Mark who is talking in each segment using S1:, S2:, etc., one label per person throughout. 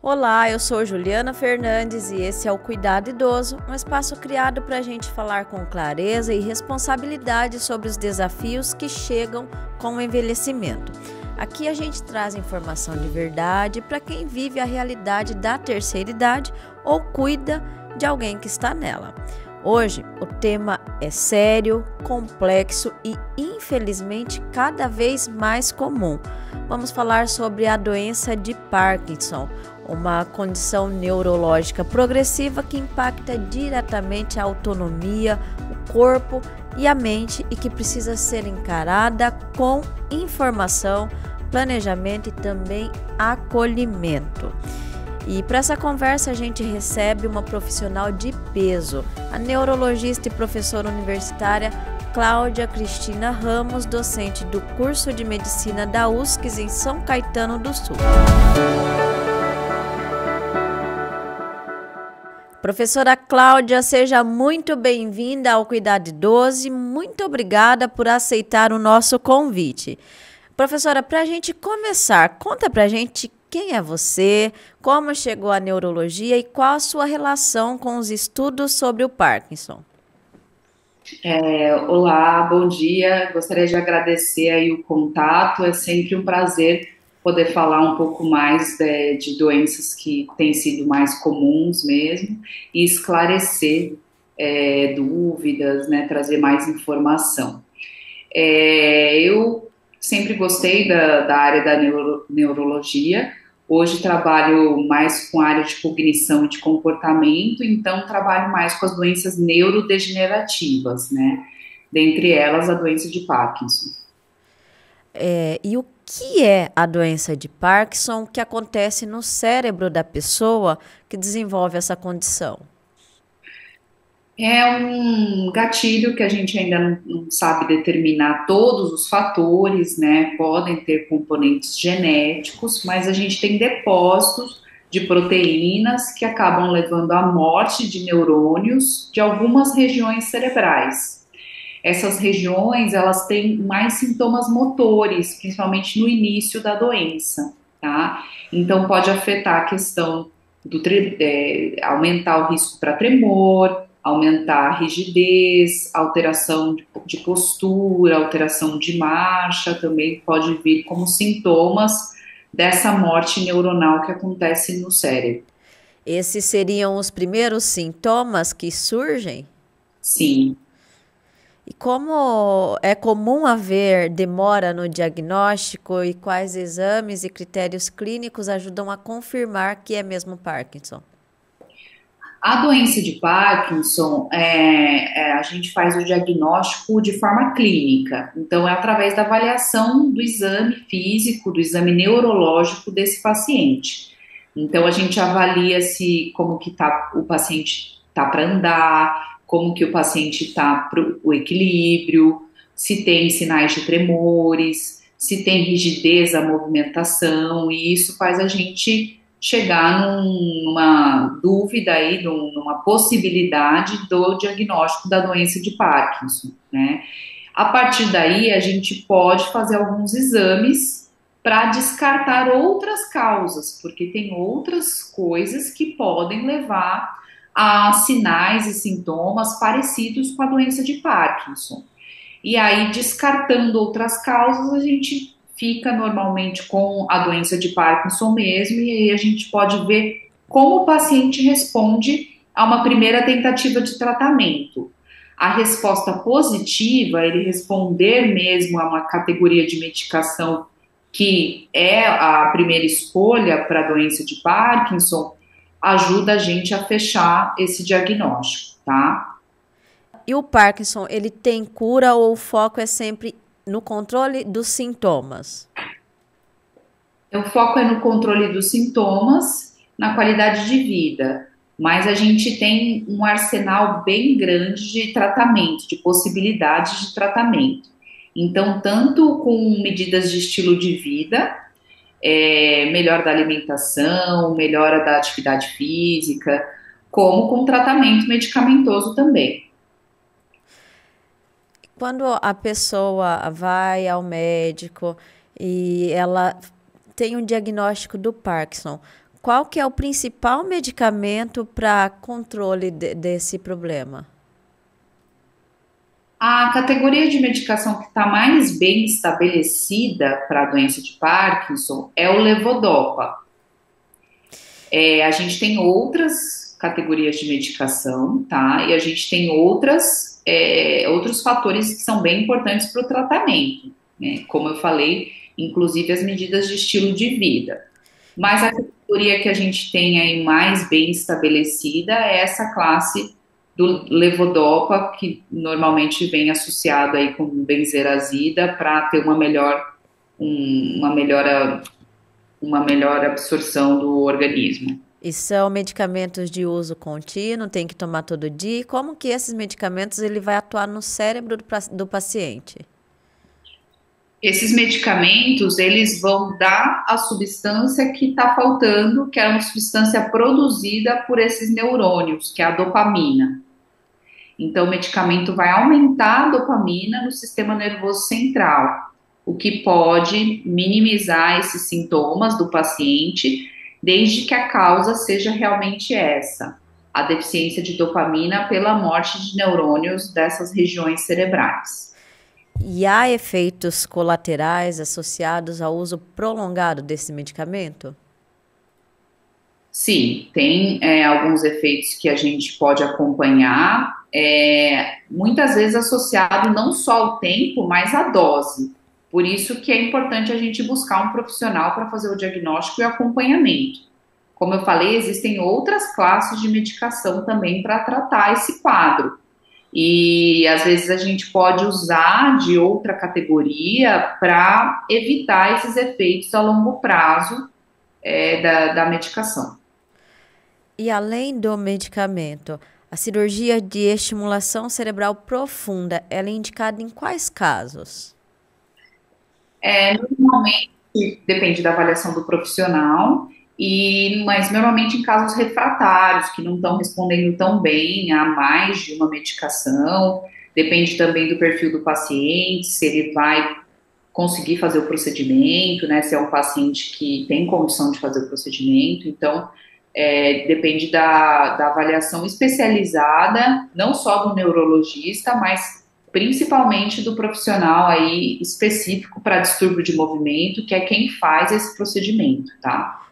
S1: Olá, eu sou Juliana Fernandes e esse é o Cuidado Idoso, um espaço criado para a gente falar com clareza e responsabilidade sobre os desafios que chegam com o envelhecimento. Aqui a gente traz informação de verdade para quem vive a realidade da terceira idade ou cuida de alguém que está nela. Hoje o tema é sério, complexo e infelizmente cada vez mais comum. Vamos falar sobre a doença de Parkinson, uma condição neurológica progressiva que impacta diretamente a autonomia, o corpo e a mente e que precisa ser encarada com informação, planejamento e também acolhimento. E para essa conversa a gente recebe uma profissional de peso, a neurologista e professora universitária Cláudia Cristina Ramos, docente do curso de medicina da USCS em São Caetano do Sul. Professora Cláudia, seja muito bem-vinda ao Cuidado Idoso e muito obrigada por aceitar o nosso convite. Professora, para a gente começar, conta para a gente quem é você, como chegou à neurologia e qual a sua relação com os estudos sobre o Parkinson.
S2: Olá, bom dia. Gostaria de agradecer aí o contato. É sempre um prazer poder falar um pouco mais de doenças que têm sido mais comuns mesmo e esclarecer dúvidas, né, trazer mais informação. Eu sempre gostei da área da neurologia. Hoje trabalho mais com a área de cognição e de comportamento, então trabalho mais com as doenças neurodegenerativas, né? Dentre elas, a doença de Parkinson.
S1: E o que é a doença de Parkinson? O que acontece no cérebro da pessoa que desenvolve essa condição?
S2: É um gatilho que a gente ainda não sabe determinar todos os fatores, né? Podem ter componentes genéticos, mas a gente tem depósitos de proteínas que acabam levando à morte de neurônios de algumas regiões cerebrais. Essas regiões, elas têm mais sintomas motores, principalmente no início da doença, tá? Então pode afetar a questão aumentar o risco para tremor, aumentar a rigidez, alteração de postura, alteração de marcha, também pode vir como sintomas dessa morte neuronal que acontece no cérebro.
S1: Esses seriam os primeiros sintomas que surgem?
S2: Sim.
S1: E como é comum haver demora no diagnóstico e quais exames e critérios clínicos ajudam a confirmar que é mesmo Parkinson?
S2: A doença de Parkinson, a gente faz o diagnóstico de forma clínica, então é através da avaliação do exame físico, do exame neurológico desse paciente. Então a gente avalia se como que tá, o paciente tá para andar, como que o paciente está para o equilíbrio, se tem sinais de tremores, se tem rigidez à movimentação, e isso faz a gente chegar numa dúvida aí, numa possibilidade do diagnóstico da doença de Parkinson, né? A partir daí, a gente pode fazer alguns exames para descartar outras causas, porque tem outras coisas que podem levar a sinais e sintomas parecidos com a doença de Parkinson. E aí, descartando outras causas, a gente fica normalmente com a doença de Parkinson mesmo, e aí a gente pode ver como o paciente responde a uma primeira tentativa de tratamento. A resposta positiva, ele responder mesmo a uma categoria de medicação que é a primeira escolha para a doença de Parkinson, ajuda a gente a fechar esse diagnóstico, tá?
S1: E o Parkinson, ele tem cura ou o foco é sempre no controle dos sintomas?
S2: Então, o foco é no controle dos sintomas, na qualidade de vida, mas a gente tem um arsenal bem grande de tratamento, de possibilidades de tratamento. Então, tanto com medidas de estilo de vida, melhora da alimentação, melhora da atividade física, como com tratamento medicamentoso também.
S1: Quando a pessoa vai ao médico e ela tem um diagnóstico do Parkinson, Qual que é o principal medicamento para controle desse problema?
S2: A categoria de medicação que está mais bem estabelecida para a doença de Parkinson é o levodopa. A gente tem outras categorias de medicação, tá? E a gente tem outros fatores que são bem importantes para o tratamento, né? Como eu falei, inclusive as medidas de estilo de vida. Mas a categoria que a gente tem aí mais bem estabelecida é essa classe do levodopa, que normalmente vem associado aí com benzerazida para ter uma melhor absorção do organismo.
S1: E são medicamentos de uso contínuo, tem que tomar todo dia. E como que esses medicamentos ele vai atuar no cérebro do paciente?
S2: Esses medicamentos, eles vão dar a substância que está faltando, que é uma substância produzida por esses neurônios, que é a dopamina. Então, o medicamento vai aumentar a dopamina no sistema nervoso central, o que pode minimizar esses sintomas do paciente, desde que a causa seja realmente essa, a deficiência de dopamina pela morte de neurônios dessas regiões cerebrais.
S1: E há efeitos colaterais associados ao uso prolongado desse medicamento?
S2: Sim, tem alguns efeitos que a gente pode acompanhar, muitas vezes associado não só ao tempo, mas à dose. Por isso que é importante a gente buscar um profissional para fazer o diagnóstico e acompanhamento. Como eu falei, existem outras classes de medicação também para tratar esse quadro. E às vezes a gente pode usar de outra categoria para evitar esses efeitos a longo prazo da medicação.
S1: E além do medicamento, a cirurgia de estimulação cerebral profunda, ela é indicada em quais casos?
S2: Normalmente depende da avaliação do profissional, mas normalmente em casos refratários, que não estão respondendo tão bem a mais de uma medicação, depende também do perfil do paciente, se ele vai conseguir fazer o procedimento, né, se é um paciente que tem condição de fazer o procedimento, então depende da avaliação especializada, não só do neurologista, mas principalmente do profissional aí específico para distúrbio de movimento, que é quem faz esse procedimento, tá?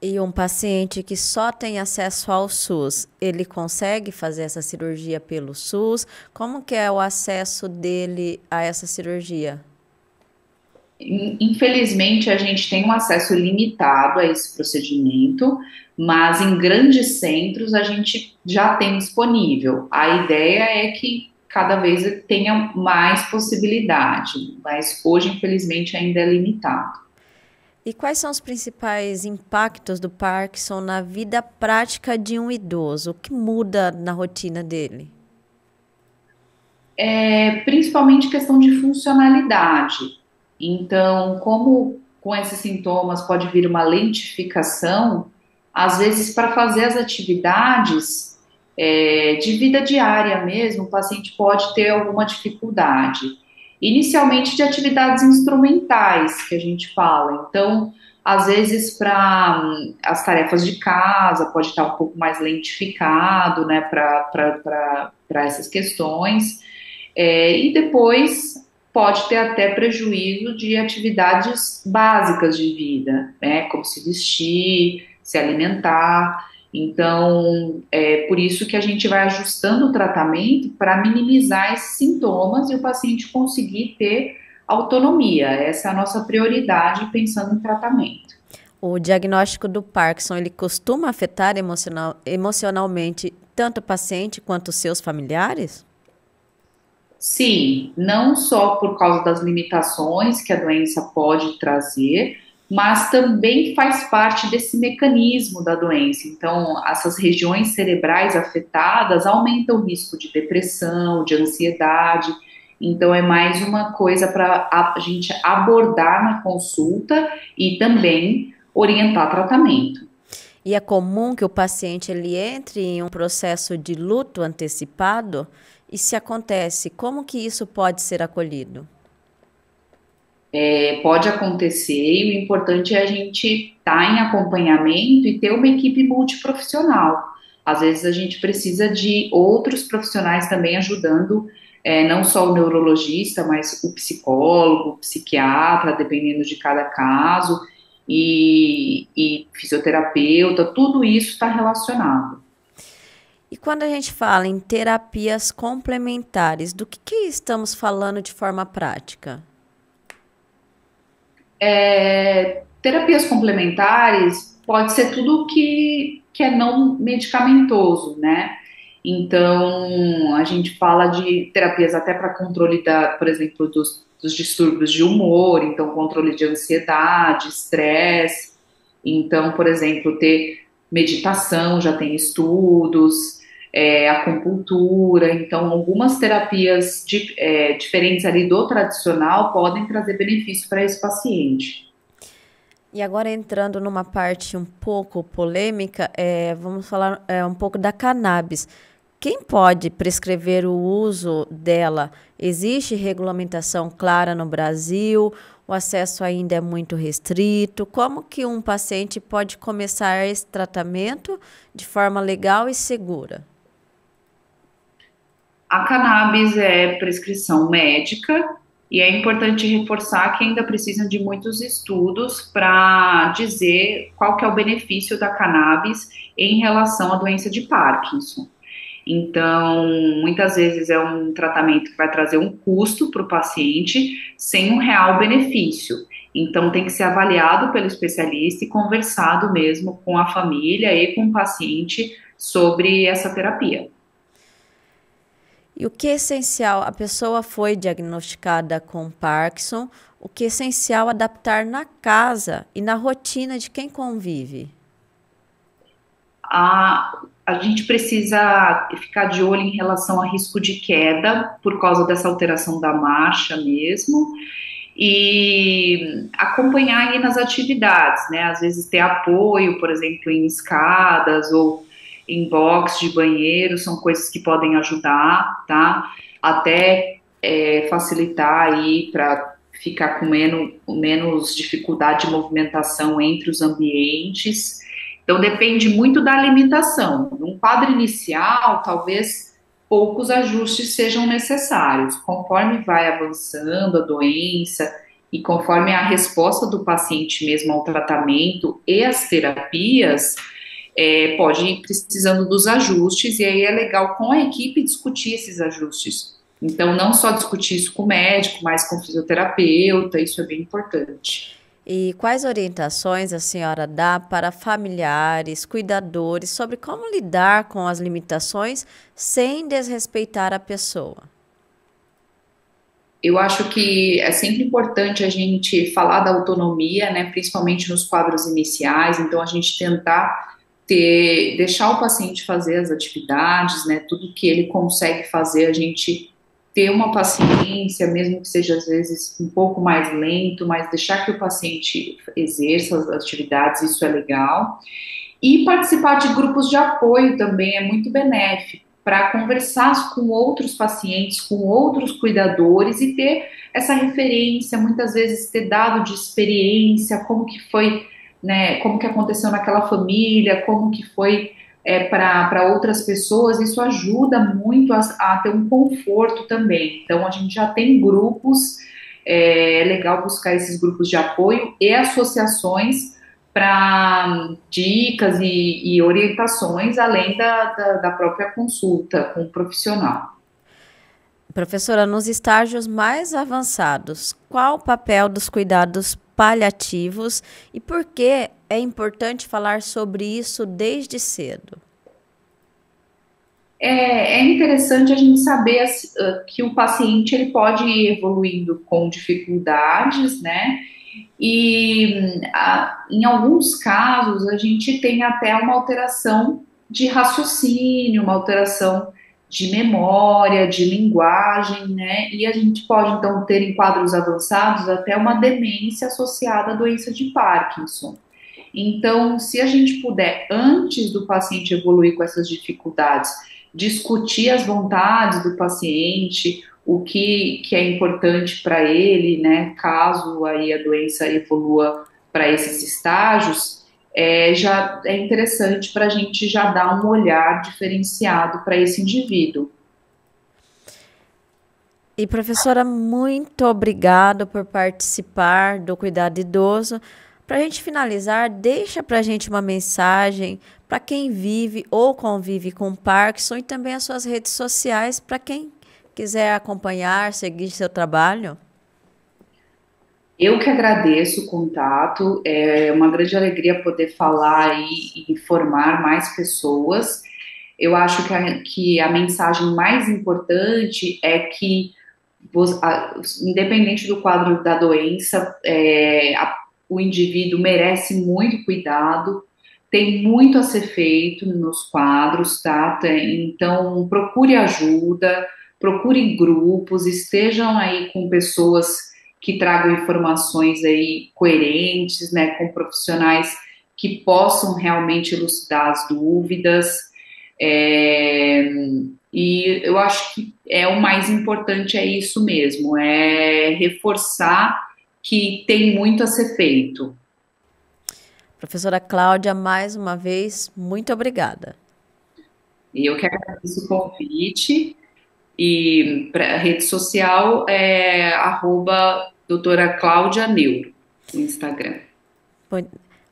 S1: E um paciente que só tem acesso ao SUS, ele consegue fazer essa cirurgia pelo SUS? Como que é o acesso dele a essa cirurgia?
S2: Infelizmente, a gente tem um acesso limitado a esse procedimento, mas em grandes centros a gente já tem disponível. A ideia é que cada vez tenha mais possibilidade, mas hoje, infelizmente, ainda é limitado.
S1: E quais são os principais impactos do Parkinson na vida prática de um idoso? O que muda na rotina dele?
S2: Principalmente questão de funcionalidade. Então, como com esses sintomas pode vir uma lentificação, às vezes para fazer as atividades de vida diária mesmo, o paciente pode ter alguma dificuldade. Inicialmente de atividades instrumentais, que a gente fala. Então, às vezes para as tarefas de casa pode estar um pouco mais lentificado, né, para essas questões. E depois pode ter até prejuízo de atividades básicas de vida, né, como se vestir, se alimentar. Então, é por isso que a gente vai ajustando o tratamento para minimizar esses sintomas e o paciente conseguir ter autonomia. Essa é a nossa prioridade pensando em tratamento.
S1: O diagnóstico do Parkinson, ele costuma afetar emocionalmente tanto o paciente quanto os seus familiares?
S2: Sim, não só por causa das limitações que a doença pode trazer, mas também faz parte desse mecanismo da doença. Então, essas regiões cerebrais afetadas aumentam o risco de depressão, de ansiedade. Então, é mais uma coisa para a gente abordar na consulta e também orientar tratamento.
S1: E é comum que o paciente ele entre em um processo de luto antecipado? E se acontece, como que isso pode ser acolhido?
S2: Pode acontecer e o importante é a gente estar em acompanhamento e ter uma equipe multiprofissional. Às vezes a gente precisa de outros profissionais também ajudando, não só o neurologista, mas o psicólogo, o psiquiatra, dependendo de cada caso, e fisioterapeuta, tudo isso está relacionado.
S1: E quando a gente fala em terapias complementares, do que estamos falando de forma prática?
S2: Terapias complementares pode ser tudo que é não medicamentoso, né? Então, a gente fala de terapias até para controle por exemplo, dos distúrbios de humor, então controle de ansiedade, estresse. Então, por exemplo, ter meditação, já tem estudos, acupuntura. Então, algumas terapias diferentes ali do tradicional podem trazer benefício para esse paciente.
S1: E agora entrando numa parte um pouco polêmica, vamos falar um pouco da cannabis. Quem pode prescrever o uso dela? Existe regulamentação clara no Brasil? O acesso ainda é muito restrito? Como que um paciente pode começar esse tratamento de forma legal e segura?
S2: A cannabis é prescrição médica e é importante reforçar que ainda precisam de muitos estudos para dizer qual que é o benefício da cannabis em relação à doença de Parkinson. Então, muitas vezes é um tratamento que vai trazer um custo para o paciente sem um real benefício. Então, tem que ser avaliado pelo especialista e conversado mesmo com a família e com o paciente sobre essa terapia.
S1: E o que é essencial? A pessoa foi diagnosticada com Parkinson, o que é essencial adaptar na casa e na rotina de quem convive?
S2: A gente precisa ficar de olho em relação a risco de queda por causa dessa alteração da marcha mesmo e acompanhar aí nas atividades, né? Às vezes ter apoio, por exemplo, em escadas ou em box de banheiro, são coisas que podem ajudar, tá? Até facilitar aí para ficar com menos dificuldade de movimentação entre os ambientes. Então, depende muito da alimentação. Num quadro inicial, talvez poucos ajustes sejam necessários. Conforme vai avançando a doença e conforme a resposta do paciente mesmo ao tratamento e às terapias, pode ir precisando dos ajustes, e aí é legal com a equipe discutir esses ajustes. Então, não só discutir isso com o médico, mas com o fisioterapeuta, isso é bem importante.
S1: E quais orientações a senhora dá para familiares, cuidadores, sobre como lidar com as limitações sem desrespeitar a pessoa?
S2: Eu acho que é sempre importante a gente falar da autonomia, né, principalmente nos quadros iniciais, então a gente tentar deixar o paciente fazer as atividades, né, tudo que ele consegue fazer, a gente ter uma paciência, mesmo que seja às vezes um pouco mais lento, mas deixar que o paciente exerça as atividades, isso é legal. E participar de grupos de apoio também é muito benéfico, para conversar com outros pacientes, com outros cuidadores e ter essa referência, muitas vezes ter dado de experiência, como que foi, né, como que aconteceu naquela família, como que foi para outras pessoas, isso ajuda muito a ter um conforto também. Então, a gente já tem grupos, é legal buscar esses grupos de apoio e associações para dicas e orientações, além da própria consulta com o profissional.
S1: Professora, nos estágios mais avançados, qual o papel dos cuidados paliativos e por que é importante falar sobre isso desde cedo?
S2: É interessante a gente saber que o paciente ele pode ir evoluindo com dificuldades, né? E em alguns casos a gente tem até uma alteração de raciocínio, uma alteração de memória, de linguagem, né? E a gente pode então ter em quadros avançados até uma demência associada à doença de Parkinson. Então, se a gente puder, antes do paciente evoluir com essas dificuldades, discutir as vontades do paciente, o que é importante para ele, né, caso aí a doença evolua para esses estágios, já é interessante para a gente já dar um olhar diferenciado para esse indivíduo.
S1: E professora, muito obrigada por participar do Cuidado Idoso. Para a gente finalizar, deixa para a gente uma mensagem para quem vive ou convive com Parkinson e também as suas redes sociais para quem quiser acompanhar, seguir seu trabalho.
S2: Eu que agradeço o contato, é uma grande alegria poder falar e informar mais pessoas. Eu acho que a mensagem mais importante é que, independente do quadro da doença, o indivíduo merece muito cuidado, tem muito a ser feito nos quadros, tá? Então, procure ajuda, procure grupos, estejam aí com pessoas que tragam informações aí coerentes, né, com profissionais que possam realmente elucidar as dúvidas. E eu acho que o mais importante é isso mesmo, é reforçar que tem muito a ser feito.
S1: Professora Cláudia, mais uma vez, muito obrigada.
S2: E eu que agradeço o convite. E para a rede social é @doutora Cláudia Neuro no Instagram.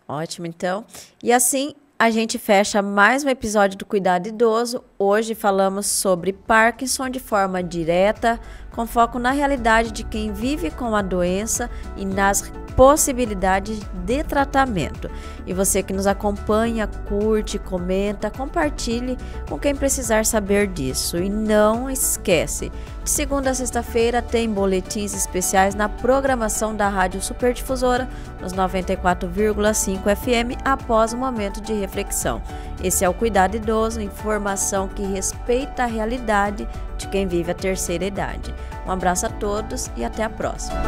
S1: Ótimo, então. E assim a gente fecha mais um episódio do Cuidado Idoso. Hoje falamos sobre Parkinson de forma direta, com foco na realidade de quem vive com a doença e nas possibilidades de tratamento. E você que nos acompanha, curte, comenta, compartilhe com quem precisar saber disso. E não esquece, de segunda a sexta-feira tem boletins especiais na programação da Rádio Superdifusora, nos 94,5 FM, após um momento de reflexão. Esse é o Cuidado Idoso, informação que respeita a realidade de quem vive a terceira idade. Um abraço a todos e até a próxima.